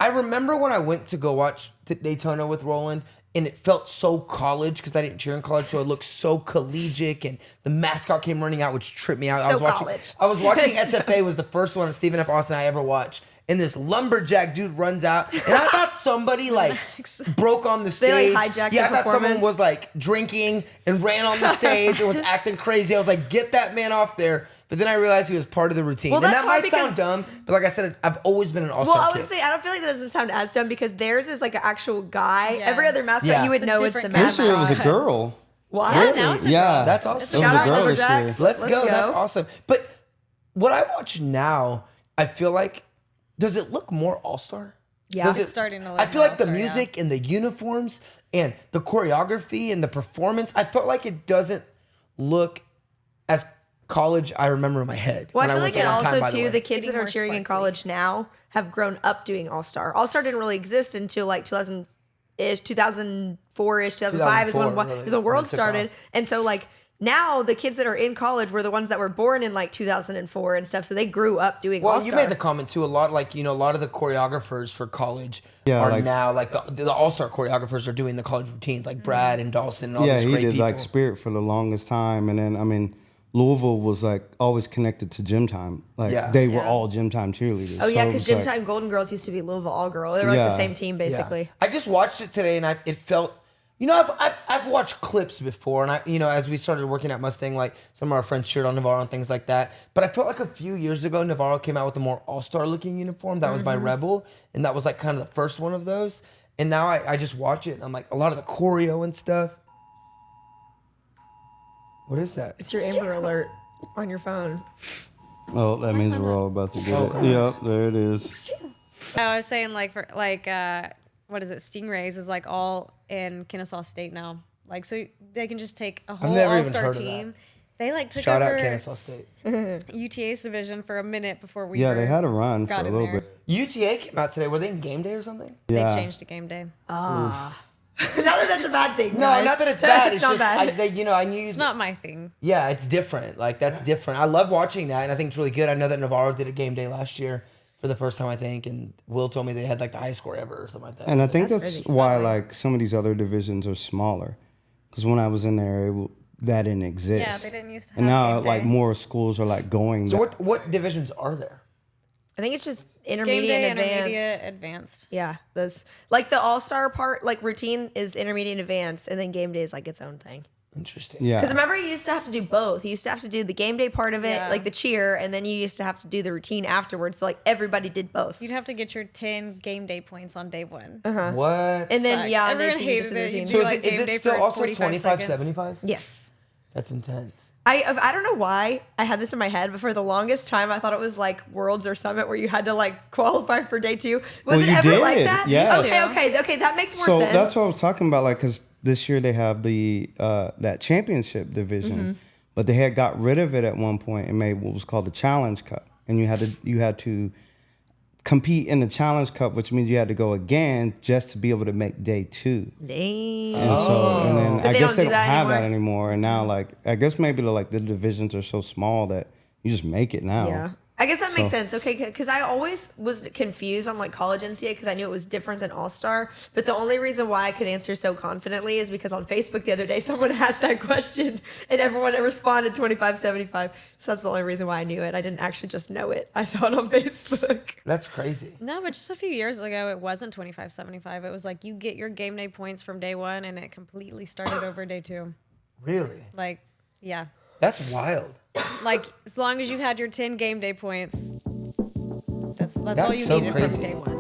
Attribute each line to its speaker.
Speaker 1: I remember when I went to go watch Daytona with Roland, and it felt so college because I didn't cheer in college, so it looked so collegiate, and the mascot came running out, which tripped me out.
Speaker 2: So college.
Speaker 1: I was watching SFA was the first one of Stephen F. Austin I ever watched. And this lumberjack dude runs out, and I thought somebody like broke on the stage.
Speaker 2: They like hijacked
Speaker 1: I
Speaker 2: the
Speaker 1: thought someone
Speaker 2: performance.
Speaker 1: was like drinking and ran on the stage and was acting crazy. I was like, get that man off there. But then I realized he was part of the routine.
Speaker 2: Well,
Speaker 1: and
Speaker 2: that's
Speaker 1: that
Speaker 2: hard
Speaker 1: might sound dumb, but like I said, I've always been an all-star
Speaker 2: Well, I
Speaker 1: kid.
Speaker 2: would say I don't feel like that doesn't sound as dumb because theirs is like an actual guy.
Speaker 3: Yeah.
Speaker 2: Every other mascot
Speaker 1: Yeah.
Speaker 2: you would
Speaker 3: It's a
Speaker 2: know it's the
Speaker 3: different
Speaker 4: This year it was
Speaker 2: mascot.
Speaker 4: a girl.
Speaker 2: What?
Speaker 3: Yeah, now it's a
Speaker 4: Yeah.
Speaker 3: girl.
Speaker 1: That's awesome.
Speaker 4: It
Speaker 2: Shout
Speaker 4: was a
Speaker 2: out
Speaker 4: girl this
Speaker 2: Lumberjacks.
Speaker 4: year.
Speaker 1: Let's go. That's awesome. But what I watch now, I feel like, does it look more all-star?
Speaker 2: Yeah.
Speaker 1: Does
Speaker 3: It's starting to look
Speaker 1: I feel
Speaker 3: more
Speaker 1: like the
Speaker 3: all-star, yeah.
Speaker 1: music and the uniforms and the choreography and the performance, I felt like it doesn't look as college I remember in my head.
Speaker 2: Well,
Speaker 1: when
Speaker 2: I feel
Speaker 1: went
Speaker 2: like it
Speaker 1: there one time,
Speaker 2: also
Speaker 1: by the
Speaker 2: too
Speaker 1: way.
Speaker 2: the kids
Speaker 3: Getting
Speaker 2: that are
Speaker 3: more
Speaker 2: cheering in
Speaker 3: sparkly.
Speaker 2: college now have grown up doing All Star. All Star didn't really exist until like 2000-ish, 2004-ish, 2005 is when
Speaker 1: 2004 really,
Speaker 2: is when
Speaker 1: when
Speaker 2: World
Speaker 1: it took
Speaker 2: started.
Speaker 1: off.
Speaker 2: And so like now the kids that are in college were the ones that were born in like 2004 and stuff. So they grew up doing
Speaker 1: Well,
Speaker 2: All
Speaker 1: you
Speaker 2: Star.
Speaker 1: made the comment too. A lot, like a lot of the choreographers for college
Speaker 4: Yeah,
Speaker 1: are
Speaker 4: like-
Speaker 1: now like the all-star choreographers are doing the college routines, like Brad and Dawson and all
Speaker 4: Yeah,
Speaker 1: these
Speaker 4: he
Speaker 1: great
Speaker 4: did
Speaker 1: people.
Speaker 4: like Spirit for the longest time, and then I mean, Louisville was like always connected to Gym Time. Like
Speaker 1: Yeah.
Speaker 4: they were
Speaker 3: Yeah.
Speaker 4: all Gym Time cheerleaders.
Speaker 2: Oh yeah,
Speaker 4: So it
Speaker 2: because
Speaker 4: was
Speaker 2: Gym
Speaker 4: like-
Speaker 2: Time Golden Girls used to be Louisville All Girl. They were like
Speaker 4: Yeah.
Speaker 2: the same team basically.
Speaker 1: Yeah. I just watched it today, and it felt. I've watched clips before, and as we started working at Mustang, like some of our friends cheered on Navarro and things like that. But I felt like a few years ago, Navarro came out with a more all-star looking uniform. That was by Rebel, and that was like kind of the first one of those. And now I just watch it, and I'm like, a lot of the choreo and stuff. What is that?
Speaker 2: It's your Amber Alert on your phone.
Speaker 4: Oh, that means we're all about to get it. Yep, there it is.
Speaker 3: I was saying what is it? Stingrays is like all in Kennesaw State now. Like so they can just take a whole
Speaker 1: never even
Speaker 3: all-star
Speaker 1: heard of
Speaker 3: team. They like took
Speaker 1: Shout
Speaker 3: over
Speaker 1: out Kennesaw State.
Speaker 3: UTA's division for a minute before we
Speaker 4: Yeah, they had a run for
Speaker 3: got
Speaker 4: a
Speaker 3: in
Speaker 4: little
Speaker 3: there.
Speaker 4: bit.
Speaker 1: UTA came out today. Were they in game day or something?
Speaker 3: They
Speaker 4: Yeah.
Speaker 3: changed to game day.
Speaker 2: Not that that's a bad thing.
Speaker 1: No,
Speaker 2: guys.
Speaker 1: not that it's bad. It's
Speaker 2: not
Speaker 1: just
Speaker 2: bad.
Speaker 1: I knew.
Speaker 3: It's not my thing.
Speaker 1: Yeah, it's different. Like that's different. I love watching that, and I think it's really good. I know that Navarro did a game day last year for the first time, I think, and Will told me they had like the highest score ever or something like that.
Speaker 4: And I think
Speaker 2: That's
Speaker 4: that's
Speaker 2: crazy.
Speaker 4: why like some of these other divisions are smaller, because when I was in there, that didn't exist.
Speaker 3: Yeah, they didn't used to
Speaker 4: And
Speaker 3: have
Speaker 4: now
Speaker 3: game
Speaker 4: like
Speaker 3: day.
Speaker 4: more schools are like going.
Speaker 1: So
Speaker 4: that-
Speaker 1: what divisions are there?
Speaker 2: I think it's just
Speaker 3: Game
Speaker 2: intermediate
Speaker 3: day,
Speaker 2: and advanced.
Speaker 3: intermediate, advanced.
Speaker 2: Yeah, this like the All Star part, like routine is intermediate and advanced, and then game day is like its own thing.
Speaker 1: Interesting.
Speaker 4: Yeah.
Speaker 2: Because remember, you used to have to do both. You used to have to do the game day part of it,
Speaker 3: Yeah.
Speaker 2: like the cheer, and then you used to have to do the routine afterwards. So like everybody did both.
Speaker 3: You'd have to get your 10 game day points on day one.
Speaker 1: What?
Speaker 2: And then
Speaker 3: Sucked.
Speaker 2: yeah, and then
Speaker 3: Everyone
Speaker 2: so you just
Speaker 3: hated
Speaker 2: did the
Speaker 3: it.
Speaker 2: routine.
Speaker 3: You
Speaker 1: so
Speaker 3: do,
Speaker 1: is
Speaker 3: like,
Speaker 1: it, is
Speaker 3: game day
Speaker 1: it still
Speaker 3: for
Speaker 1: also
Speaker 3: 45
Speaker 1: 25,
Speaker 3: seconds.
Speaker 1: 75?
Speaker 2: Yes.
Speaker 1: That's intense.
Speaker 2: I don't know why I had this in my head, but for the longest time I thought it was like Worlds or Summit where you had to like qualify for day two. Was
Speaker 4: Well,
Speaker 2: it
Speaker 4: you
Speaker 2: ever like
Speaker 4: did,
Speaker 2: that?
Speaker 4: yes.
Speaker 2: Okay, that makes more
Speaker 4: So
Speaker 2: sense.
Speaker 4: that's what I was talking about, like, because this year they have the that championship division,
Speaker 2: Mm-hmm.
Speaker 4: but they had got rid of it at one point and made what was called the Challenge Cup, and you had to compete in the Challenge Cup, which means you had to go again just to be able to make day two.
Speaker 2: Dang.
Speaker 4: And then
Speaker 2: But
Speaker 4: I
Speaker 2: they
Speaker 4: guess
Speaker 2: don't
Speaker 4: they
Speaker 2: do
Speaker 4: don't
Speaker 2: that
Speaker 4: have
Speaker 2: anymore?
Speaker 4: that anymore, and now like I guess maybe the divisions are so small that you just make it now.
Speaker 2: Yeah. I guess that makes
Speaker 4: So-
Speaker 2: sense. Okay, because I always was confused on like college NCAA because I knew it was different than All Star. But the only reason why I could answer so confidently is because on Facebook the other day someone asked that question and everyone responded 25-75. So that's the only reason why I knew it. I didn't actually just know it. I saw it on Facebook.
Speaker 1: That's crazy.
Speaker 3: No, but just a few years ago, it wasn't 25-75. It was like you get your game day points from day one, and it completely started over day two.
Speaker 1: Really?
Speaker 3: Like, yeah.
Speaker 1: That's wild.
Speaker 3: Like, as long as you had your 10 game day points, that's all
Speaker 1: That's
Speaker 3: you
Speaker 1: so
Speaker 3: needed
Speaker 1: crazy.
Speaker 3: from day one.